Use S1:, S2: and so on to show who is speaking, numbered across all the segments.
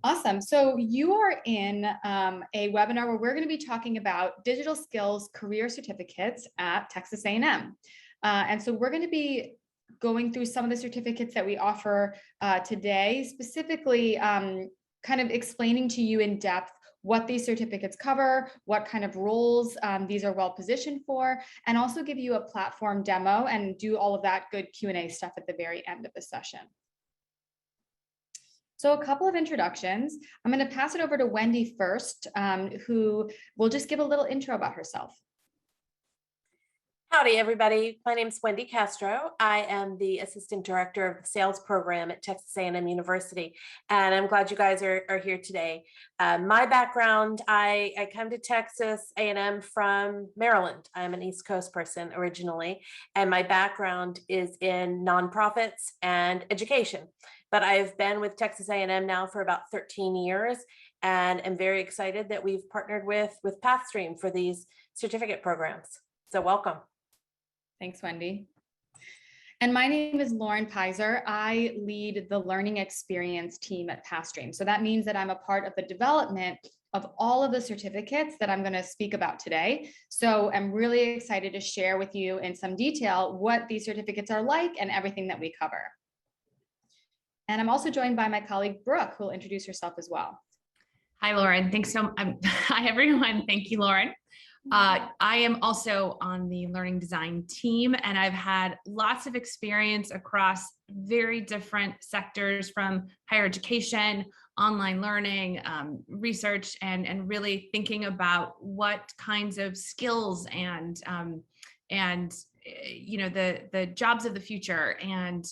S1: Awesome. So you are in a webinar where we're going to be talking about digital skills career certificates at Texas A&M. And so we're going to be going through some of the certificates that we offer today, specifically kind of explaining to you in depth what these certificates cover, what kind of roles these are well positioned for, and also give you a platform demo and do all of that good Q&A stuff at the very end of the session. So a couple of introductions. I'm going to pass it over to Wendy first, who will just give a little intro about herself.
S2: Howdy, everybody. My name is Wendy Castro. I am the Assistant Director of the Sales Program at Texas A&M University, and I'm glad you guys are here today. My background, I come to Texas A&M from Maryland. I'm an East Coast person originally, and my background is in nonprofits and education. But I've been with Texas A&M now for about 13 years, and I'm very excited that we've partnered with Pathstream for these certificate programs. So welcome.
S1: Thanks, Wendy. And my name is Lauren Pizer. I lead the learning experience team at Pathstream. So that means that I'm a part of the development of all of the certificates that I'm going to speak about today. So I'm really excited to share with you in some detail what these certificates are like and everything that we cover. And I'm also joined by my colleague, Brooke, who will introduce herself as well.
S3: Hi, Lauren. Thanks so much. Hi, everyone. Thank you, Lauren. I am also on the learning design team, and I've had lots of experience across very different sectors, from higher education, online learning, research, and really thinking about what kinds of skills and you know, the jobs of the future. And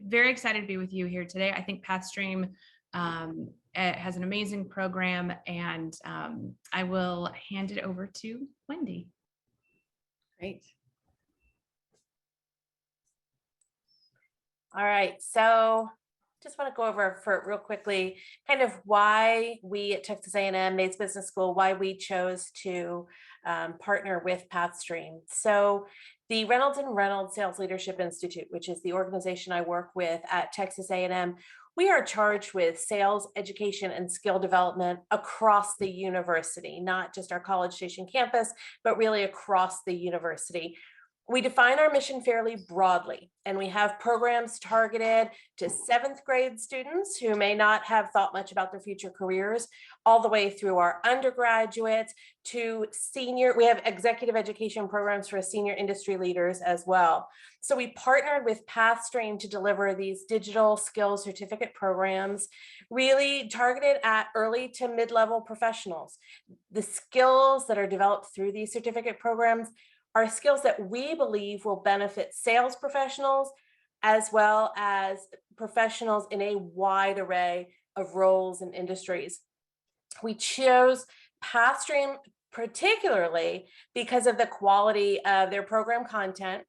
S3: very excited to be with you here today. I think Pathstream it has an amazing program, and I will hand it over to Wendy.
S1: Great.
S2: All right, so just want to go over for real quickly kind of why we at Texas A&M Maids Business School, why we chose to partner with Pathstream. So the Reynolds and Reynolds Sales Leadership Institute, which is the organization I work with at Texas A&M, we are charged with sales, education, and skill development across the university, not just our College Station campus, but really across the university. We define our mission fairly broadly, and we have programs targeted to 7th grade students who may not have thought much about their future careers, all the way through our undergraduates to senior. We have executive education programs for senior industry leaders as well. So we partnered with Pathstream to deliver these digital skills certificate programs, really targeted at early to mid-level professionals. The skills that are developed through these certificate programs are skills that we believe will benefit sales professionals as well as professionals in a wide array of roles and industries. We chose Pathstream particularly because of the quality of their program content,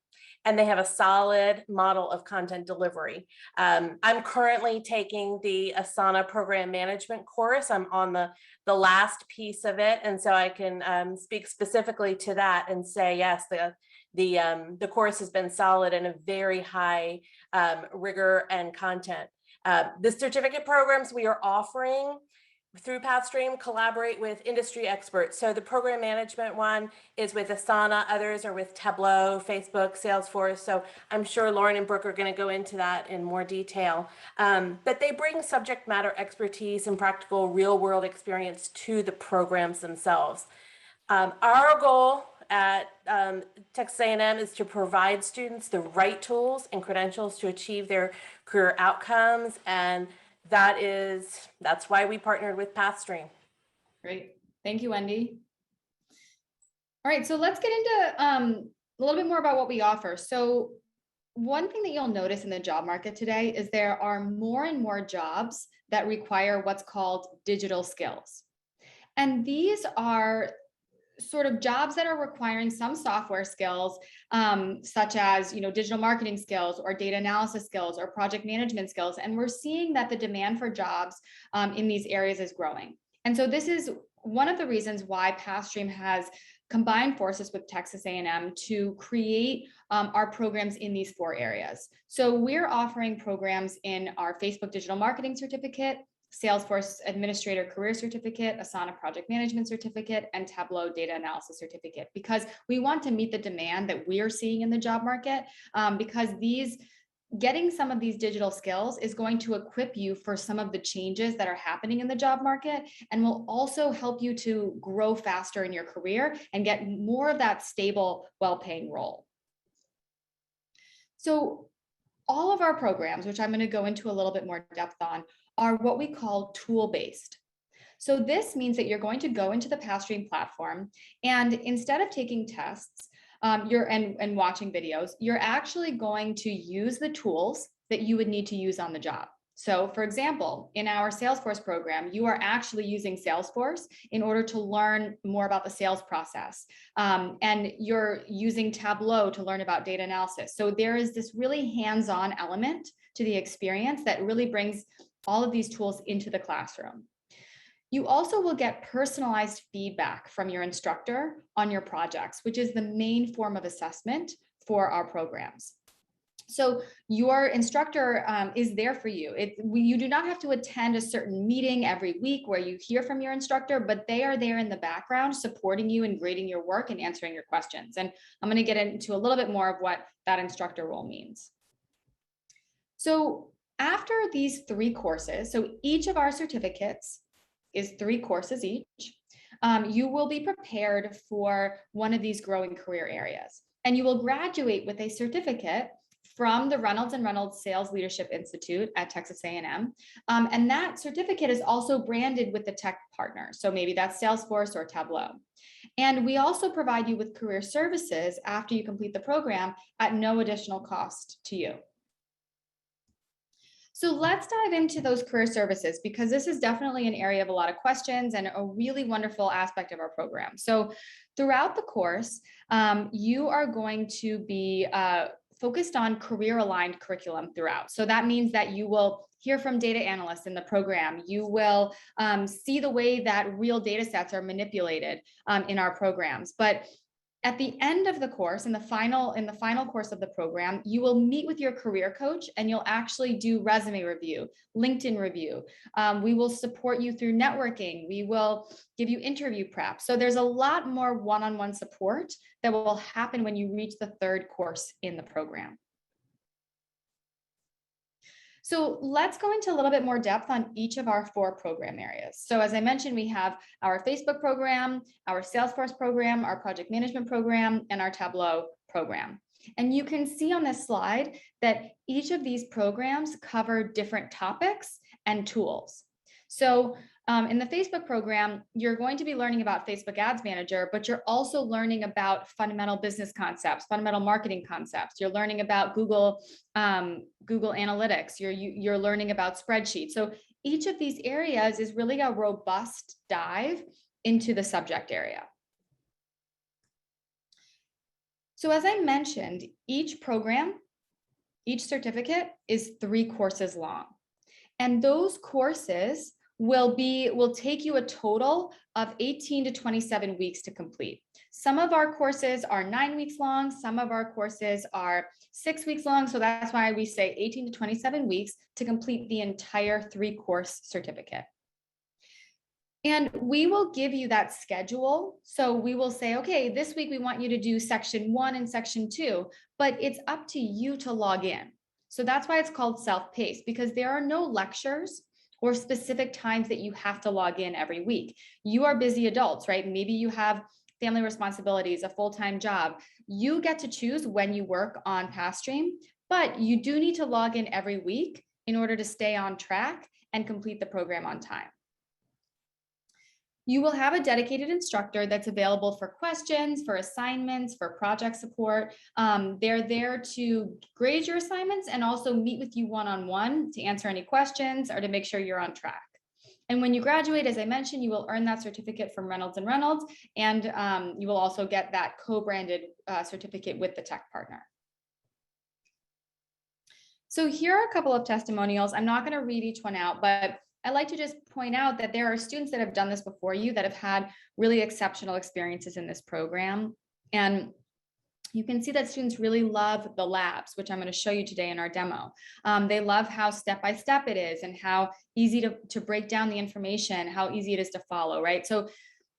S2: and they have a solid model of content delivery. I'm currently taking the Asana program management course. I'm on the last piece of it, and so I can speak specifically to that and say, yes, the course has been solid and a very high rigor and content. The certificate programs we are offering through Pathstream collaborate with industry experts. So the program management one is with Asana, others are with Tableau, Facebook, Salesforce. So I'm sure Lauren and Brooke are going to go into that in more detail. But they bring subject matter expertise and practical real world experience to the programs themselves. Our goal at Texas A&M is to provide students the right tools and credentials to achieve their career outcomes, and that's why we partnered with Pathstream.
S1: Great. Thank you, Wendy. All right, so let's get into a little bit more about what we offer. So one thing that you'll notice in the job market today is there are more and more jobs that require what's called digital skills. And these are sort of jobs that are requiring some software skills, such as, digital marketing skills or data analysis skills or project management skills. And we're seeing that the demand for jobs in these areas is growing. And so this is one of the reasons why Pathstream has combined forces with Texas A&M to create our programs in these 4 areas. So we're offering programs in our Facebook digital marketing certificate, Salesforce Administrator Career Certificate, Asana Project Management Certificate, and Tableau Data Analysis Certificate, because we want to meet the demand that we're seeing in the job market, because getting some of these digital skills is going to equip you for some of the changes that are happening in the job market, and will also help you to grow faster in your career and get more of that stable, well-paying role. So all of our programs, which I'm going to go into a little bit more depth on, are what we call tool-based. So this means that you're going to go into the Pathstream platform, and instead of taking tests and watching videos, you're actually going to use the tools that you would need to use on the job. So for example, in our Salesforce program, you are actually using Salesforce in order to learn more about the sales process. And you're using Tableau to learn about data analysis. So there is this really hands-on element to the experience that really brings all of these tools into the classroom. You also will get personalized feedback from your instructor on your projects, which is the main form of assessment for our programs. So your instructor is there for you. You do not have to attend a certain meeting every week where you hear from your instructor, but they are there in the background supporting you and grading your work and answering your questions. And I'm going to get into a little bit more of what that instructor role means. So after these 3 courses, so each of our certificates is 3 courses each, you will be prepared for one of these growing career areas. And you will graduate with a certificate from the Reynolds and Reynolds Sales Leadership Institute at Texas A&M. And that certificate is also branded with the tech partner. So maybe that's Salesforce or Tableau. And we also provide you with career services after you complete the program at no additional cost to you. So let's dive into those career services, because this is definitely an area of a lot of questions and a really wonderful aspect of our program. So throughout the course, you are going to be focused on career-aligned curriculum throughout. So that means that you will hear from data analysts in the program. You will see the way that real data sets are manipulated in our programs. But at the end of the course, in the final course of the program, you will meet with your career coach, and you'll actually do resume review, LinkedIn review. We will support you through networking. We will give you interview prep. So there's a lot more one-on-one support that will happen when you reach the 3rd course in the program. So let's go into a little bit more depth on each of our 4 program areas. So as I mentioned, we have our Facebook program, our Salesforce program, our project management program, and our Tableau program. And you can see on this slide that each of these programs cover different topics and tools. So in the Facebook program, you're going to be learning about Facebook Ads Manager, but you're also learning about fundamental business concepts, fundamental marketing concepts. You're learning about Google Analytics. You're learning about spreadsheets. So each of these areas is really a robust dive into the subject area. So as I mentioned, each program, each certificate is 3 courses long. And those courses will take you a total of 18 to 27 weeks to complete. Some of our courses are 9 weeks long. Some of our courses are 6 weeks long. So that's why we say 18 to 27 weeks to complete the entire 3-course certificate. And we will give you that schedule. So we will say, okay, this week we want you to do section 1 and section 2, but it's up to you to log in. So that's why it's called self-paced, because there are no lectures or specific times that you have to log in every week. You are busy adults, right? Maybe you have family responsibilities, a full-time job. You get to choose when you work on Pathstream, but you do need to log in every week in order to stay on track and complete the program on time. You will have a dedicated instructor that's available for questions, for assignments, for project support. They're there to grade your assignments and also meet with you one-on-one to answer any questions or to make sure you're on track. And when you graduate, as I mentioned, you will earn that certificate from Reynolds and Reynolds, and you will also get that co-branded certificate with the tech partner. So here are a couple of testimonials. I'm not going to read each one out, but I like to just point out that there are students that have done this before you that have had really exceptional experiences in this program. And you can see that students really love the labs, which I'm going to show you today in our demo. They love how step-by-step it is and how easy to break down the information, how easy it is to follow, right? So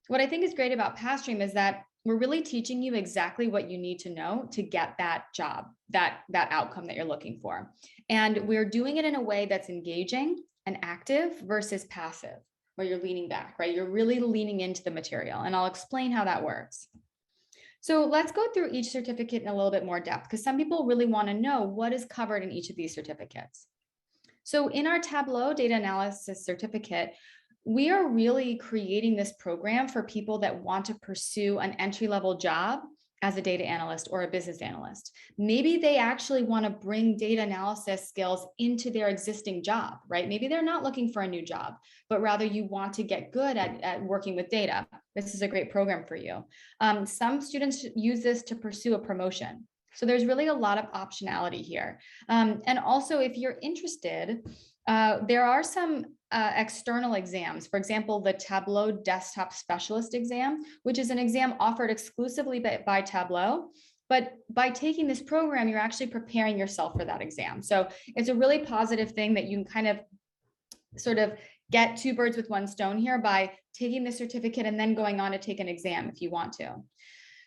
S1: what I think is great about Pathstream is that we're really teaching you exactly what you need to know to get that job, that outcome that you're looking for. And we're doing it in a way that's engaging and active versus passive, where you're leaning back, right? You're really leaning into the material, and I'll explain how that works. So let's go through each certificate in a little bit more depth, because some people really want to know what is covered in each of these certificates. So in our Tableau data analysis certificate, we are really creating this program for people that want to pursue an entry-level job as a data analyst or a business analyst. Maybe they actually want to bring data analysis skills into their existing job, right? Maybe they're not looking for a new job, but rather you want to get good at working with data. This is a great program for you. Some students use this to pursue a promotion. So there's really a lot of optionality here. And also, if you're interested, there are some external exams. For example, the Tableau Desktop Specialist exam, which is an exam offered exclusively by Tableau. But by taking this program, you're actually preparing yourself for that exam. So it's a really positive thing that you can kind of sort of get two birds with one stone here by taking the certificate and then going on to take an exam if you want to.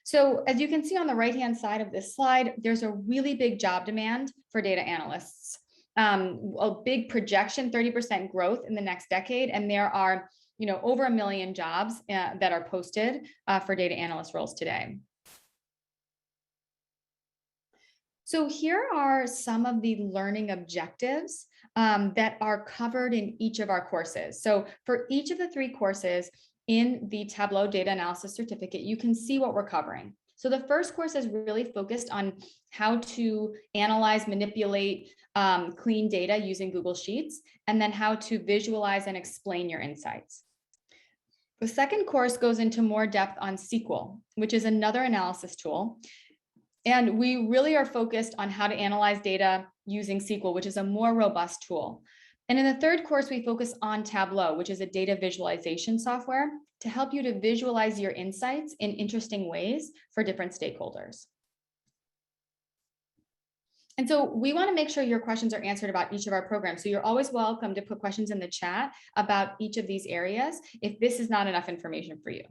S1: So as you can see on the right-hand side of this slide, there's a really big job demand for data analysts. A big projection, 30% growth in the next decade. And there are, over 1 million jobs that are posted for data analyst roles today. So here are some of the learning objectives that are covered in each of our courses. So for each of the 3 courses in the Tableau Data Analysis Certificate, you can see what we're covering. So the first course is really focused on how to analyze, manipulate, clean data using Google Sheets, and then how to visualize and explain your insights. The second course goes into more depth on SQL, which is another analysis tool. And we really are focused on how to analyze data using SQL, which is a more robust tool. And in the third course, we focus on Tableau, which is a data visualization software to help you to visualize your insights in interesting ways for different stakeholders. And so we want to make sure your questions are answered about each of our programs. So you're always welcome to put questions in the chat about each of these areas if this is not enough information for you.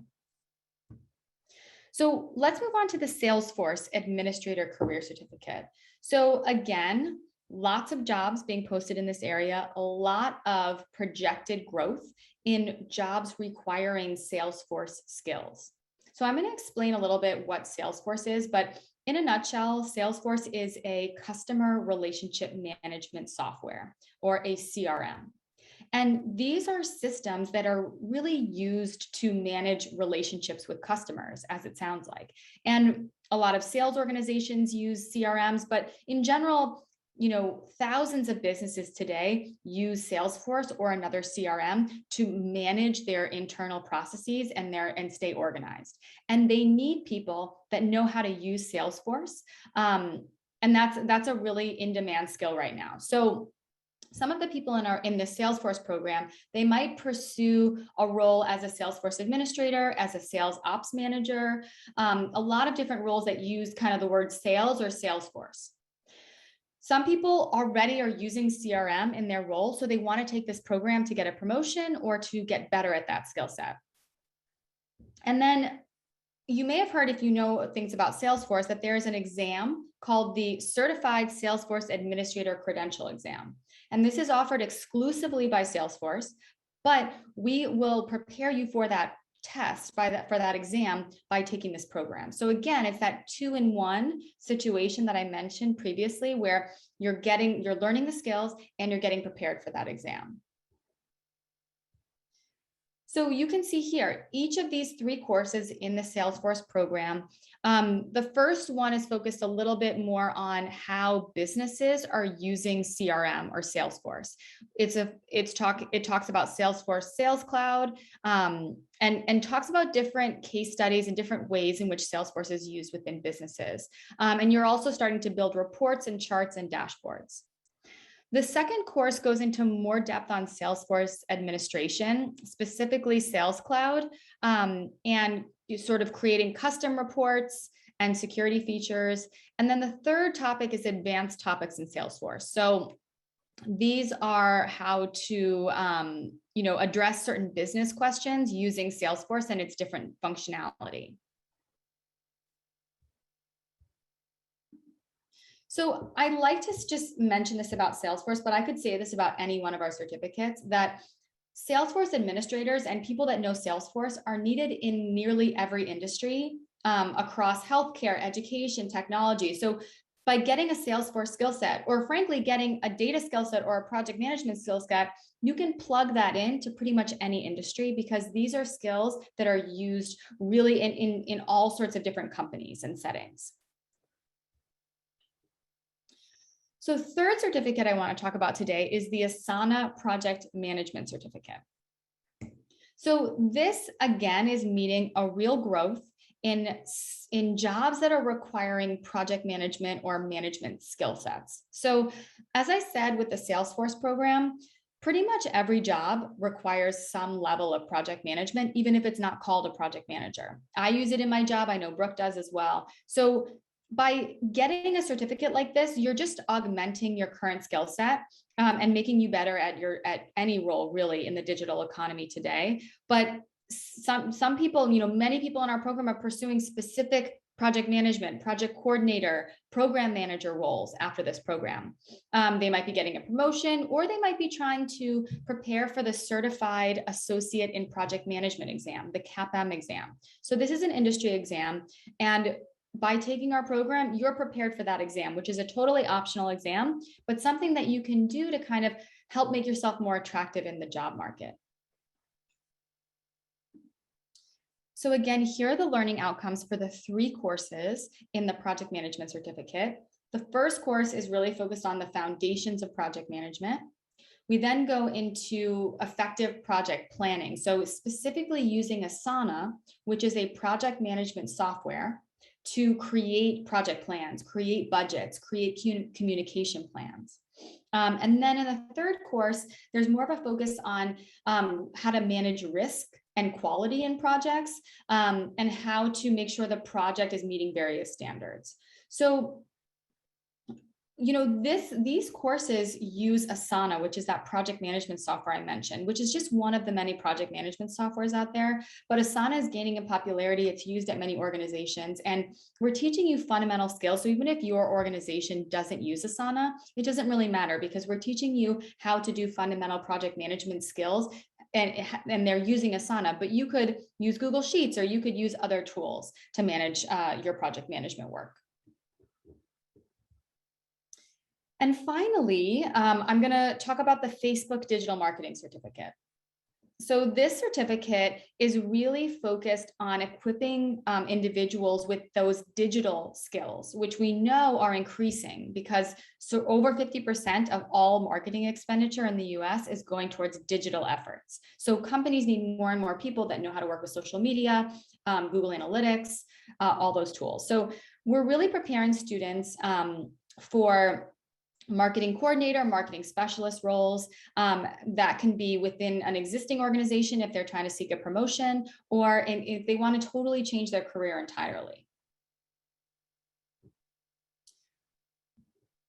S1: So let's move on to the Salesforce Administrator Career Certificate. So again, lots of jobs being posted in this area, a lot of projected growth in jobs requiring Salesforce skills. So I'm going to explain a little bit what Salesforce is, but in a nutshell, Salesforce is a customer relationship management software, or a CRM. And these are systems that are really used to manage relationships with customers, as it sounds like. And a lot of sales organizations use CRMs, but in general, thousands of businesses today use Salesforce or another CRM to manage their internal processes and stay organized. And they need people that know how to use Salesforce. And that's a really in-demand skill right now. So some of the people in the Salesforce program, they might pursue a role as a Salesforce administrator, as a sales ops manager, a lot of different roles that use kind of the word sales or Salesforce. Some people already are using CRM in their role, so they want to take this program to get a promotion or to get better at that skill set. And then you may have heard, if you know things about Salesforce, that there is an exam called the Certified Salesforce Administrator Credential Exam. And this is offered exclusively by Salesforce, but we will prepare you for that test for that exam by taking this program. So again, it's that 2-in-1 situation that I mentioned previously, where you're learning the skills and you're getting prepared for that exam. So you can see here, each of these 3 courses in the Salesforce program, the first one is focused a little bit more on how businesses are using CRM or Salesforce. It talks about Salesforce Sales Cloud, and talks about different case studies and different ways in which Salesforce is used within businesses. And you're also starting to build reports and charts and dashboards. The second course goes into more depth on Salesforce administration, specifically Sales Cloud, and sort of creating custom reports and security features. And then the third topic is advanced topics in Salesforce. So these are how to address certain business questions using Salesforce and its different functionality. So I like to just mention this about Salesforce, but I could say this about any one of our certificates, that Salesforce administrators and people that know Salesforce are needed in nearly every industry across healthcare, education, technology. So by getting a Salesforce skill set, or frankly, getting a data skill set or a project management skill set, you can plug that into pretty much any industry, because these are skills that are used really in all sorts of different companies and settings. So third certificate I want to talk about today is the Asana Project Management Certificate. So this, again, is meeting a real growth in jobs that are requiring project management or management skill sets. So as I said, with the Salesforce program, pretty much every job requires some level of project management, even if it's not called a project manager. I use it in my job. I know Brooke does as well. So by getting a certificate like this, you're just augmenting your current skill set and making you better at any role really in the digital economy today. But some people, many people in our program are pursuing specific project management, project coordinator, program manager roles after this program. They might be getting a promotion, or they might be trying to prepare for the Certified Associate in Project Management exam, the CAPM exam. So this is an industry exam, and by taking our program, you're prepared for that exam, which is a totally optional exam, but something that you can do to kind of help make yourself more attractive in the job market. So again, here are the learning outcomes for the 3 courses in the project management certificate. The first course is really focused on the foundations of project management. We then go into effective project planning. So specifically using Asana, which is a project management software, to create project plans, create budgets, create communication plans. And then in the third course, there's more of a focus on how to manage risk and quality in projects, and how to make sure the project is meeting various standards. So, these courses use Asana, which is that project management software I mentioned, which is just one of the many project management softwares out there. But Asana is gaining in popularity. It's used at many organizations, and we're teaching you fundamental skills. So even if your organization doesn't use Asana, it doesn't really matter, because we're teaching you how to do fundamental project management skills. And they're using Asana, but you could use Google Sheets, or you could use other tools to manage your project management work. And finally, I'm going to talk about the Facebook Digital Marketing Certificate. So this certificate is really focused on equipping individuals with those digital skills, which we know are increasing, because over 50% of all marketing expenditure in the US is going towards digital efforts. So companies need more and more people that know how to work with social media, Google Analytics, all those tools. So we're really preparing students for marketing coordinator, marketing specialist roles that can be within an existing organization if they're trying to seek a promotion, or if they want to totally change their career entirely.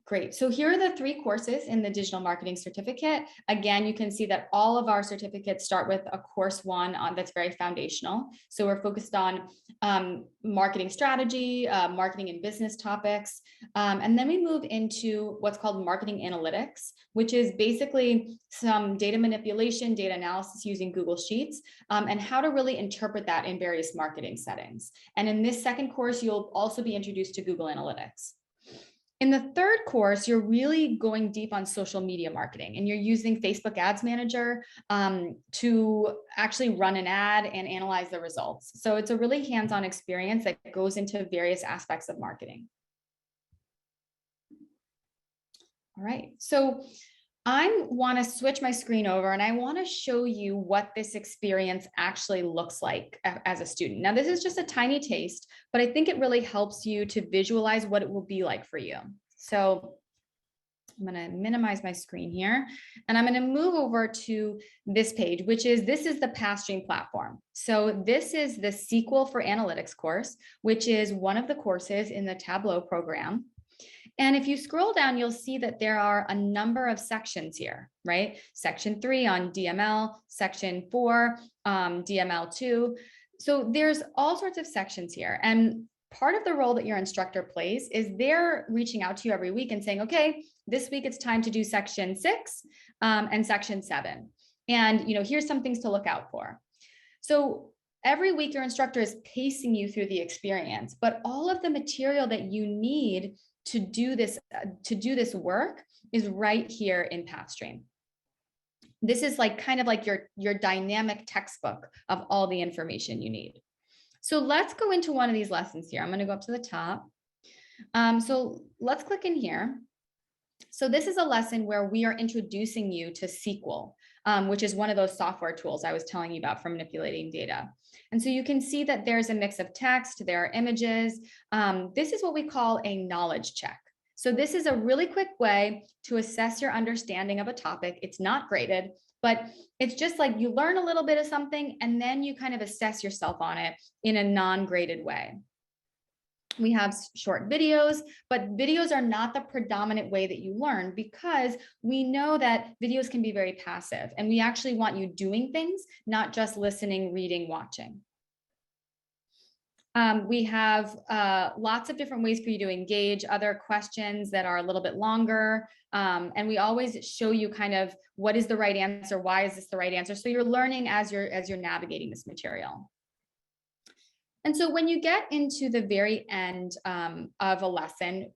S1: Great. So here are the 3 courses in the digital marketing certificate. Again, you can see that all of our certificates start with a course 1 that's very foundational. So we're focused on marketing strategy, marketing and business topics. And then we move into what's called marketing analytics, which is basically some data manipulation, data analysis using Google Sheets, and how to really interpret that in various marketing settings. And in this second course, you'll also be introduced to Google Analytics. In the third course, you're really going deep on social media marketing, and you're using Facebook Ads Manager to actually run an ad and analyze the results. So it's a really hands-on experience that goes into various aspects of marketing. All right, so I want to switch my screen over, and I want to show you what this experience actually looks like as a student. Now, this is just a tiny taste, but I think it really helps you to visualize what it will be like for you. So I'm going to minimize my screen here, and I'm going to move over to this page, which is, this is the Pathstream platform. So this is the SQL for Analytics course, which is one of the courses in the Tableau program. And if you scroll down, you'll see that there are a number of sections here, right? Section 3 on DML, section 4, DML2. So there's all sorts of sections here. And part of the role that your instructor plays is they're reaching out to you every week and saying, okay, this week it's time to do section 6 and section 7. And here's some things to look out for. So every week your instructor is pacing you through the experience, but all of the material that you need to do this work is right here in Pathstream. This is kind of like your dynamic textbook of all the information you need. So let's go into one of these lessons here. I'm going to go up to the top. So let's click in here. So this is a lesson where we are introducing you to SQL, which is one of those software tools I was telling you about for manipulating data. And so you can see that there's a mix of text, there are images. This is what we call a knowledge check. So this is a really quick way to assess your understanding of a topic. It's not graded, but it's just like you learn a little bit of something and then you kind of assess yourself on it in a non-graded way. We have short videos, but videos are not the predominant way that you learn, because we know that videos can be very passive and we actually want you doing things, not just listening, reading, watching. We have lots of different ways for you to engage, other questions that are a little bit longer. And we always show you kind of what is the right answer, why is this the right answer? So you're learning as you're navigating this material. And so when you get into the very end of a lesson,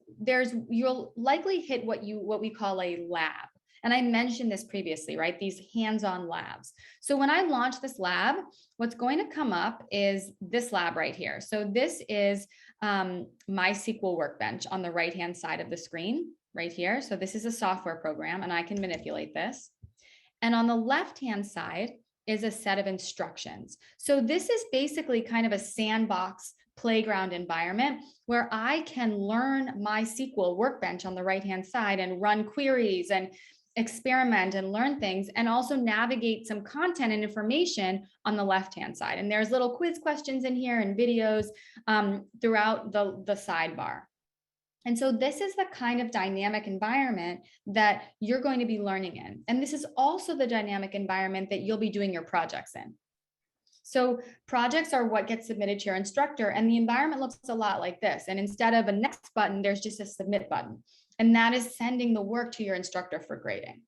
S1: you'll likely hit what we call a lab. And I mentioned this previously, right? These hands-on labs. So when I launch this lab, what's going to come up is this lab right here. So this is my SQL workbench on the right-hand side of the screen right here. So this is a software program and I can manipulate this. And on the left-hand side is a set of instructions. So this is basically kind of a sandbox playground environment where I can learn my SQL workbench on the right-hand side and run queries and experiment and learn things, and also navigate some content and information on the left-hand side. And there's little quiz questions in here and videos throughout the sidebar. And so this is the kind of dynamic environment that you're going to be learning in. And this is also the dynamic environment that you'll be doing your projects in. So projects are what gets submitted to your instructor, and the environment looks a lot like this. And instead of a next button, there's just a submit button. And that is sending the work to your instructor for grading.